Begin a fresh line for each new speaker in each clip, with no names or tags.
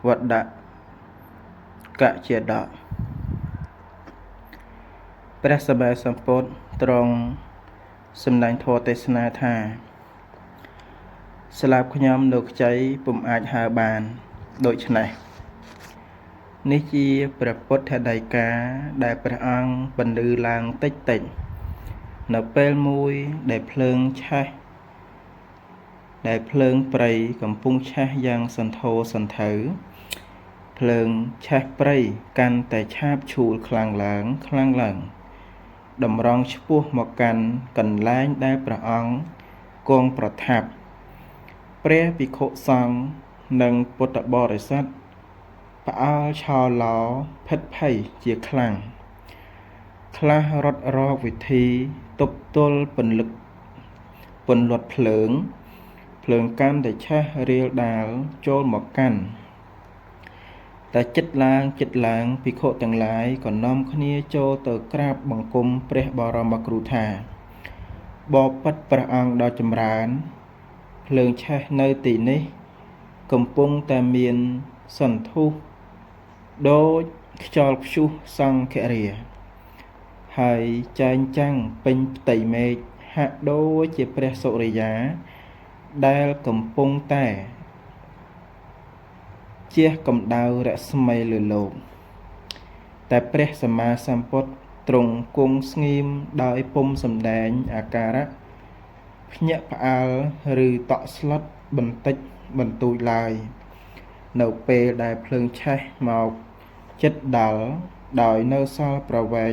វត្តកជាដកព្រះសម្មាសម្ពុទ្ធទ្រង់សម្ដែងធម៌ទេសនាថាស្លាប់ខ្ញុំនៅខ្ចីពុំអាចហើបានដូច្នេះនេះជាព្រះពុទ្ធដីកាដែលព្រះអង្គបន្លឺឡើងតិចនៅពេលមួយដែលភ្លើងឆេះដែលភ្លើងព្រៃកំពុងឆេះយ៉ាងសន្ធោសន្ធៅភ្លើងឆេះព្រៃកាន់តែឆាបឆួលខ្លាំងឡើងតម្រង់ឆ្ពោះមកកាន់កន្លែងដែលព្រះអង្គគង់ប្រថាប់ព្រះភិក្ខុសង្ឃនិងពុទ្ធបរិស័ទផ្អើលឆោឡោភិតភ័យជាខ្លាំងខ្លះរត់រកវិធីទប់ទល់ពន្លត់ភ្លើងកាន់តែឆេះរាលដាលចូលមកកាន់តែចិត្តឡើងភិក្ខុទាំងឡាយក៏នាំគ្នាចូលទៅក្រាបបង្គំព្រះបរមគ្រូថាបបិទ្ធព្រះអង្គដ៏ចម្រើនភ្លើងឆេះនៅទីនេះកំពុងតែមានសន្ធុះដូចខ្យល់ព្យុះសង្ឃរាហើយចែងចាំងពេញផ្ទៃមេឃហាក់ដូចជាព្រះសុរិយាដែលកំពុងតែជះកម្ដៅរស្មីលើលោកតែព្រះសម្មាសម្ពុទ្ធទ្រង់គង់ស្ងៀមដោយពុំសម្ដែងអាការៈភ្ញាក់ផ្អើលឬតក់ស្លុតបន្តិចបន្តួចឡើយនៅពេលដែលភ្លើងឆេះមកចិត្តដល់ដោយនៅសល់ប្រវែង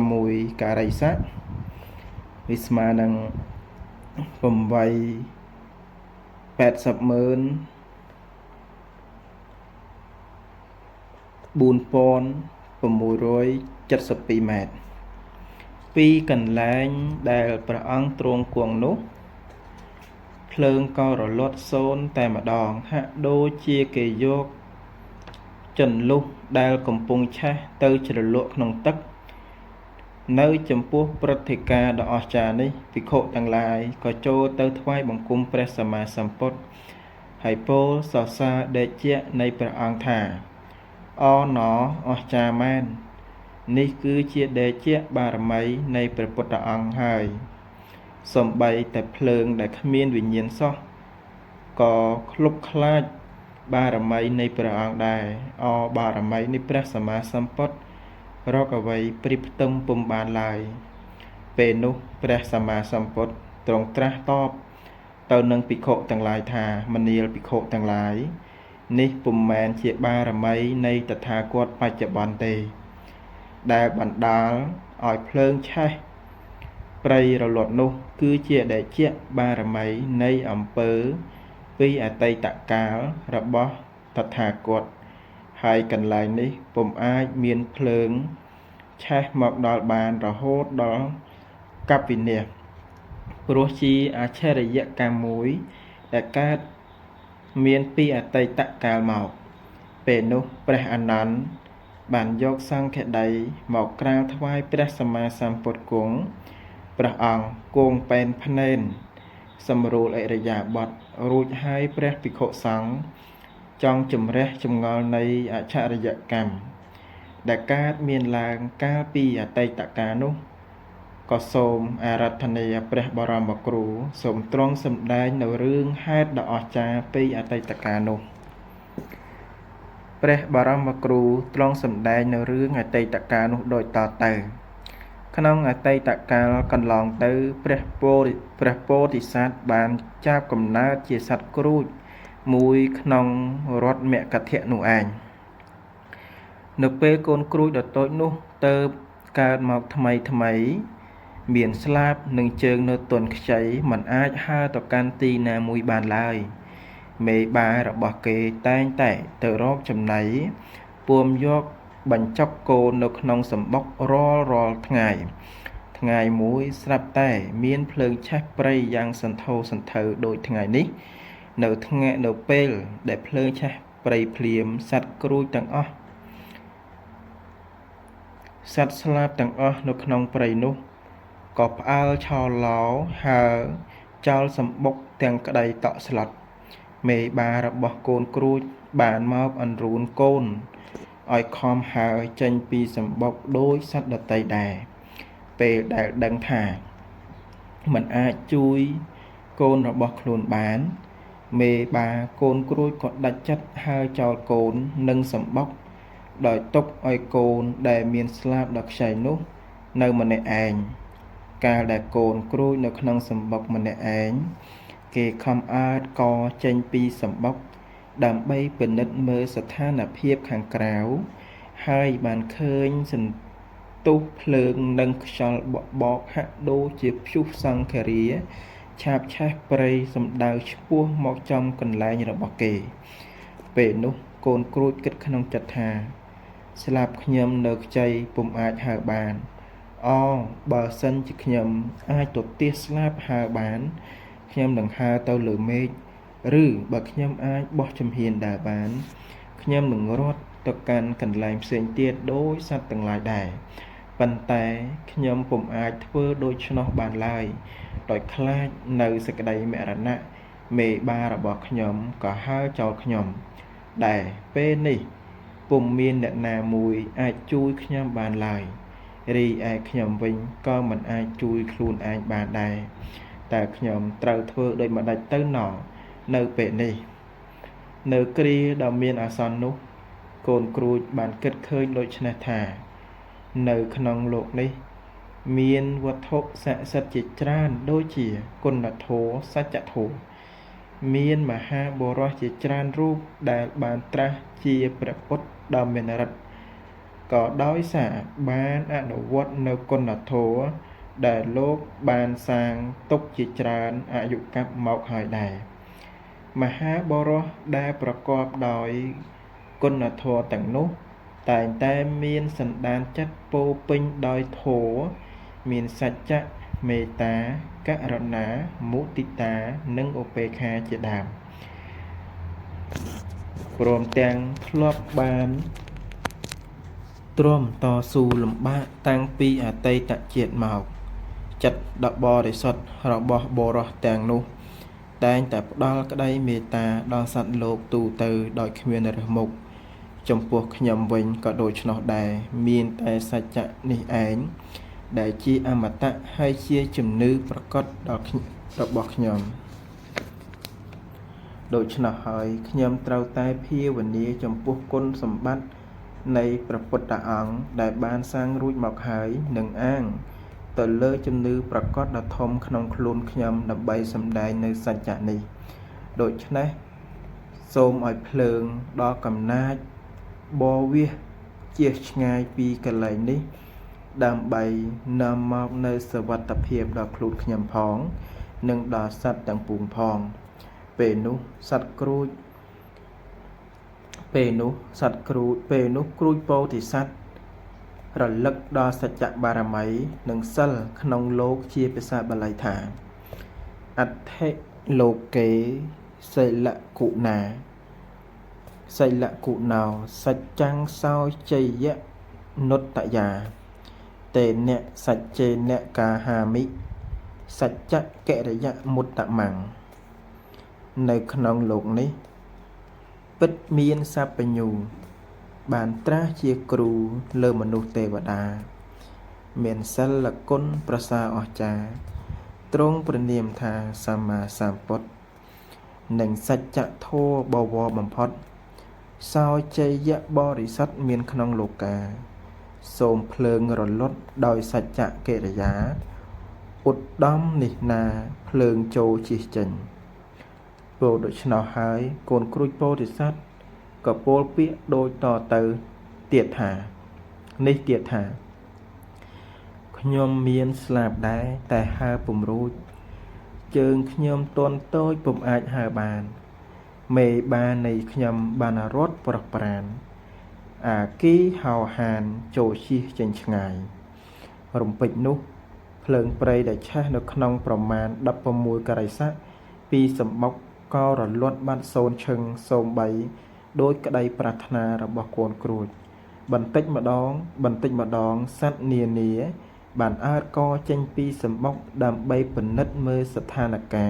16ការីស័កវាស្មើនឹង880,472 ម៉ែត្រពីកន្លែងដែលព្រះអង្គទ្រង់គង់នោះភ្លើងក៏រលត់សូន្យតែម្ដងហាក់ដូចជាគេយកចន្លុះដែលកំពុងឆេះទៅជ្រលក់ក្នុងទឹកនៅចំពោះព្រឹត្តិការណ៍ដ៏អស្ចារ្យនេះភិក្ខុទាំងឡាយក៏ចូលទៅថ្វាយបង្គំព្រះសម្មាសម្ពុទ្ធហើយពោលសរសើរដេជៈនៃព្រះអង្គថាអណអស្ចារ្យមែននេះគឺជាដេជៈបារមីនៃព្រះពុទ្ធអង្គហើយសូម្បីតែភ្លើងដែលគ្មានវិញ្ញាណសោះក៏ឃ្លុបខ្លាចបារមីនៃព្រះអង្គដែរបារមីនៃព្រះសម្មាសម្ពុទ្ធរកអ្វីព្រៀបផ្ទឹមពុំបានឡើយពេលនោះព្រះសម្មាសម្ពុទ្ធទ្រង់ត្រាស់តបទៅនឹងភិក្ខុទាំងឡាយថាមនាលភិក្ខុទាំងឡាយនេះពុំមែនជាបារមីនៃតថាគតបច្ចុប្បន្នទេដែលបណ្ដាលឲ្យភ្លើងឆេះព្រៃរលត់នោះគឺជាដេជៈបារមីនៃអំពើពីអតីតកាលរបស់តថាគតហើយកន្លែងនេះពុំអាចមានភ្លើងឆេះមកដល់បានរហូតដល់កប្បវិនាសព្រោះជាអច្ឆរិយកម្មមួយដែលកើតមានពីអតីតកាលមកពេលនោះព្រះអានន្ទបានយកសង្ឃដីមកក្រាបថ្វាយព្រះសម្មាសម្ពុទ្ធគង់ព្រះអង្គគង់ពេនភ្នែនសម្រួលឥរិយាបថរួចហើយព្រះភិក្ខុសង្ឃចង់ជំរះចម្ងល់នៃអច្ឆរិយកម្មដែលកើតមានឡើងកាលពីអតីតកាលនោះក៏សូមអារាធនាព្រះបរមគ្រូសូមទ្រង់សម្ដែងនៅរឿងហេតុដ៏អស្ចារ្យពីអតីតកាលនោះព្រះបរមគ្រូទ្រង់សម្ដែងនៅរឿងអតីតកាលនោះដូចតទៅក្នុងអតីតកាលកន្លងទៅព្រះពោធិសត្វបានចាប់កំណើតជាសត្វគ្រូចមួយក្នុងរដ្ឋមគធៈនោះឯងនៅពេលកូនគ្រូចដ៏តូចនោះទៅកើតមកថ្មីមានស្លាបនឹងជើងនៅទន់ខ្ចីមិនអាចហើរទៅកាន់ទីណាមួយបានឡើយមេបារបស់គេតែងតែទៅរកចំណីពួមយកបញ្ចុកកូននៅក្នុងសម្បុករាល់ថ្ងៃមួយស្រាប់តែមានភ្លើងឆេះព្រៃយ៉ាងសន្ធោសន្ធៅដូចថ្ងៃនេះនៅពេលដែលភ្លើងឆេះព្រៃភ្លាមសត្វគ្រូចទាំងអស់សត្វស្លាបទាំងអស់នៅក្នុងព្រៃនោះក៏ផ្អើលឆោឡោហើរចោលសម្បុកទាំងក្តីតក់ស្លុត មេបារបស់កូនគ្រួចបានមកអន្រួនកូនឲ្យខំហើរចេញពីសម្បុកដោយសត្វដតីដែរពេលដែលដឹងថាមិនអាចជួយកូនរបស់ខ្លួនបានមេបាកូនគ្រួចក៏ដាច់ចិត្តហើរចោលកូននិងសម្បុកដោយទុកឲ្យកូនដែលមានស្លាបដ៏ខ្ចីនោះនៅម្នាក់ឯងកាលដែលកូនគ្រួចនៅក្នុងសម្បុកម្នាក់ឯងគេខំអើតកចេញពីសម្បុកដើម្បីពិនិត្យមើលស្ថានភាពខាងក្រៅហើយបានឃើញសន្ទុះភ្លើងនិងខ្យល់បក់ហាក់ដូចជាព្យុះសង្ឃារាឆាបឆេះព្រៃសម្ដៅឆ្ពោះមកចំកន្លែងរបស់គេពេលនោះកូនគ្រួចគិតក្នុងចិត្តថាស្លាប់ខ្ញុំនៅខ្ចីពុំអាចហើរបានបើសិនជាខ្ញុំអាចទៅទាស្លាប់ហើរបានខ្ញុំនឹងហើរទៅលើមេឃឬបើខ្ញុំអាចបោះជំហានដើរបានខ្ញុំនឹងរត់ទៅកាន់កន្លែងផ្សេងទៀតដោយសត្វទាំងឡាយដែរប៉ុន្តែខ្ញុំពុំអាចធ្វើដូច្នោះបានឡើយដោយខ្លាចនៅសេចក្តីមរណៈមេបារបស់ខ្ញុំក៏ហើរចោលខ្ញុំដែលពេលនេះពុំមានអ្នកណាមួយអាចជួយខ្ញុំបានឡើយរីឯខ្ញុំវិញក៏មិនអាចជួយខ្លួនឯងបានដែរតែខ្ញុំត្រូវធ្វើដូចម្ដេចទៅណោះនៅពេលនេះនៅគ្រាដ៏មានអាសន្ននោះកូនគ្រួចបានគិតឃើញដូច្នេះថានៅក្នុងលោកនេះមានវត្ថុស័ក្តិសិទ្ធិជាច្រើនដូចជាគុណធម៌សច្ចធម៌មានមហាបុរសជាច្រើនរូបដែលបានត្រាស់ជាព្រះពុទ្ធដ៏មានឫទ្ធិក៏ដោយសារបានអនុវត្តនៅគុណធម៌ដែលលោកបានសាងទុកជាច្រើនអាយុកាប់មកហើយដែរមហាបុរសដែលប្រកបដោយគុណធម៌ទាំងនោះតែងតែមានសន្តានចិត្តពោពេញដោយធម៌មានសច្ចៈមេត្តាករុណាមុទិតានិងឧបេក្ខាជាដើមព្រមទាំងធ្លាប់បានទ្រាំតស៊ូលំបាកតាំងពីអតីតជាតិមកចិត្តដ៏បរិសុទ្ធរបស់បុរសទាំងនោះតែងតែផ្ដល់ក្តីមេត្តាដល់សត្វលោកទូទៅដោយគ្មានរើសមុខចំពោះខ្ញុំវិញក៏ដូច្នោះដែរមានតែសច្ចៈនេះឯងដែលជាអមតៈហើយជាជំនឿប្រកបរបស់ខ្ញុំដូច្នោះហើយខ្ញុំត្រូវតែភាវនាចំពោះគុណសម្បត្តិនៃព្រះពុទ្ធអង្គដែលបានសាងរួចមកហើយនឹងអាងទៅលើជំនឿប្រកបដ៏ធំក្នុងខ្លួនខ្ញុំដើម្បីសម្ដែងនៅសច្ចៈនេះដូច្នេះសូមឲ្យភ្លើងដល់កំណាចបវាសជៀសឆ្ងាយពីកន្លែងនេះដើម្បីនាំមកនៅសុវត្ថិភាពដល់ខ្លួនខ្ញុំផងនិងដល់សត្វទាំងពួងផងពេលនោះគ្រូចពោធិសត្វរលឹកដល់សច្ចបារមីនិងសិលក្នុងលោកជាភាសាបាលីថាអដ្ឋិលោកេសីលគុណាសីលគុណោសច្ចੰសោជយនុត្តយាតេនៈសច្ចេនៈកាហាមិសច្ចកិរិយមុត្តមੰនៅក្នុងលោកនេះពិតមានសัพពញ្ញូបានត្រាស់ជាគ្រូលើមនុស្សទេវតាមានសិលគុណប្រសើរអស្ចារ្យទ្រង់ព្រះនាមថាសម្មាសម្ពុទ្ធនិងសច្ចធម៌បវរបំផុតសោជយៈបរិសុទ្ធមានក្នុងលោកាសូមភ្លើងរលត់ដោយសច្ចកិរិយាឧត្តមនេះណាភ្លើងចូលជិះចេញពោលដូច្នោះហើយកូនគ្រួចពោធិសត្វក៏ពោលពាក្យដូចតទៅទៀតថាខ្ញុំមានស្លាប់ដែរតែហើរពុំរួចជើងខ្ញុំទន់តូចពុំអាចហើរបានមេបានៃខ្ញុំបានរត់ប្រោះប្រានអាគីហោហានចូលជិះចេញឆ្ងាយរំពេចនោះភ្លើងព្រៃដែលឆេះនៅក្នុងប្រមាណ16ករិស័កពីសម្បុកក៏រលត់បាត់សូន្យឈឹងសូមបីដោយក្តីប្រាថ្នារបស់កូនគ្រួចបន្តិចម្ដងសត្វនានាបានអើតកចេញពីសម្បុកដើម្បីពិនិត្យមើលស្ថានភា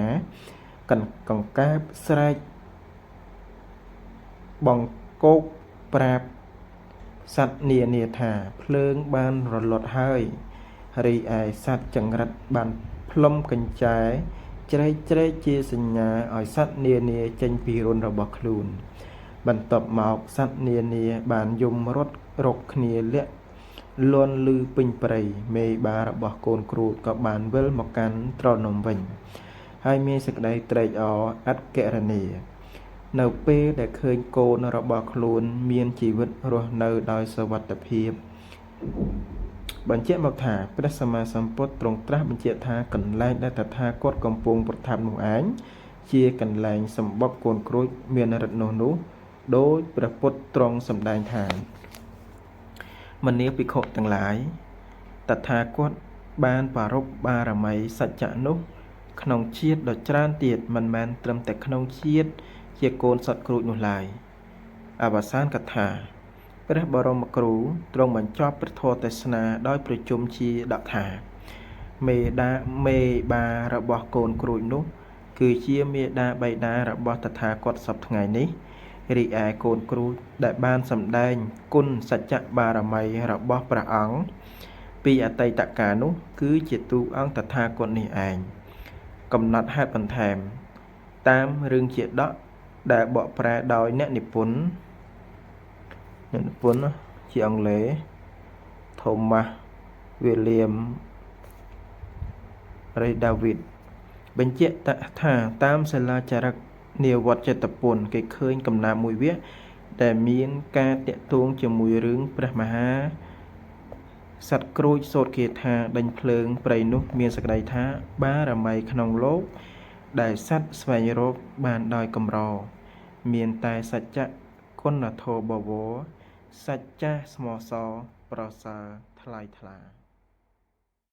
ពកង្កែបស្រែក បងកោកប្រាប់សត្វនាថាភ្លើងបានរលត់ហើយរីឯសត្វចង្រិតបានផ្លុំកញ្ចែជ្រែកជាសញ្ញាឲ្យសត្វនាចេញពីរន្ធរបស់ខ្លួនបន្ទាប់មកសត្វនាបានយំរត់រកគ្នាលាក់លន់ឮពេញព្រៃមេបារបស់កូនគ្រូក៏បានវិលមកកាន់ត្រនំវិញហើយមានសេចក្តីត្រេកអរឥតគណនានៅពេលដែលឃើញកូនរបស់ខ្លួនមានជីវិតរស់នៅដោយសុវត្ថិភាពបញ្ជាក់មកថាព្រះសម្មាសម្ពុទ្ធទ្រង់ត្រាស់បញ្ជាក់ថាកន្លែងដែលតថាគតកំពុងប្រថាប់នោះឯងជាកន្លែងសម្បុកកូនគ្រូចមានរិទ្ធនោះដោយព្រះពុទ្ធទ្រង់សម្ដែងថាមនាភិក្ខុទាំងឡាយតថាគតបានប្រារព្ធបារមីសច្ចៈនោះក្នុងជាតិដ៏ច្រើនទៀតមិនមែនត្រឹមតែក្នុងជាតិជាកូនសត្វគ្រូចនោះឡើយអវសានកថាព្រះបរមគ្រូទ្រង់បញ្ចប់ព្រះធម៌ទេសនាដោយប្រជុំជាដកថាមេបារបស់កូនគ្រូចនោះគឺជាមេដាបៃតារបស់តថាគតសពថ្ងៃនេះរីឯកូនគ្រូដែលបានសម្ដែងគុណសច្ចបារមីរបស់ព្រះអង្គពីអតីតកាលនោះគឺជាទូកអង្គតថាគតនេះឯងកំណត់ហេតុបន្ថែមតាមរឿងជាដកដែលបកប្រែដោយអ្នកនិពន្ធជាអង់គ្លេស Thomas William Ray David បញ្ជាក់ថាតាមសិលាចារឹកនាវត្តចេតពុនគេឃើញកំណាព្យមួយវគ្គដែលមានការតាក់ទងជាមួយរឿងព្រះមហាសត្វគ្រូចសូត្រគាថាដេញភ្លើងព្រៃនោះមានសេចក្តីថាបារមីក្នុងលោកដែលសត្វស្វែងរកបានដោយកម្រមានតែសច្ចៈគុណធម៌បវរសច្ចៈស្មោះសរប្រសើរថ្លៃថ្លា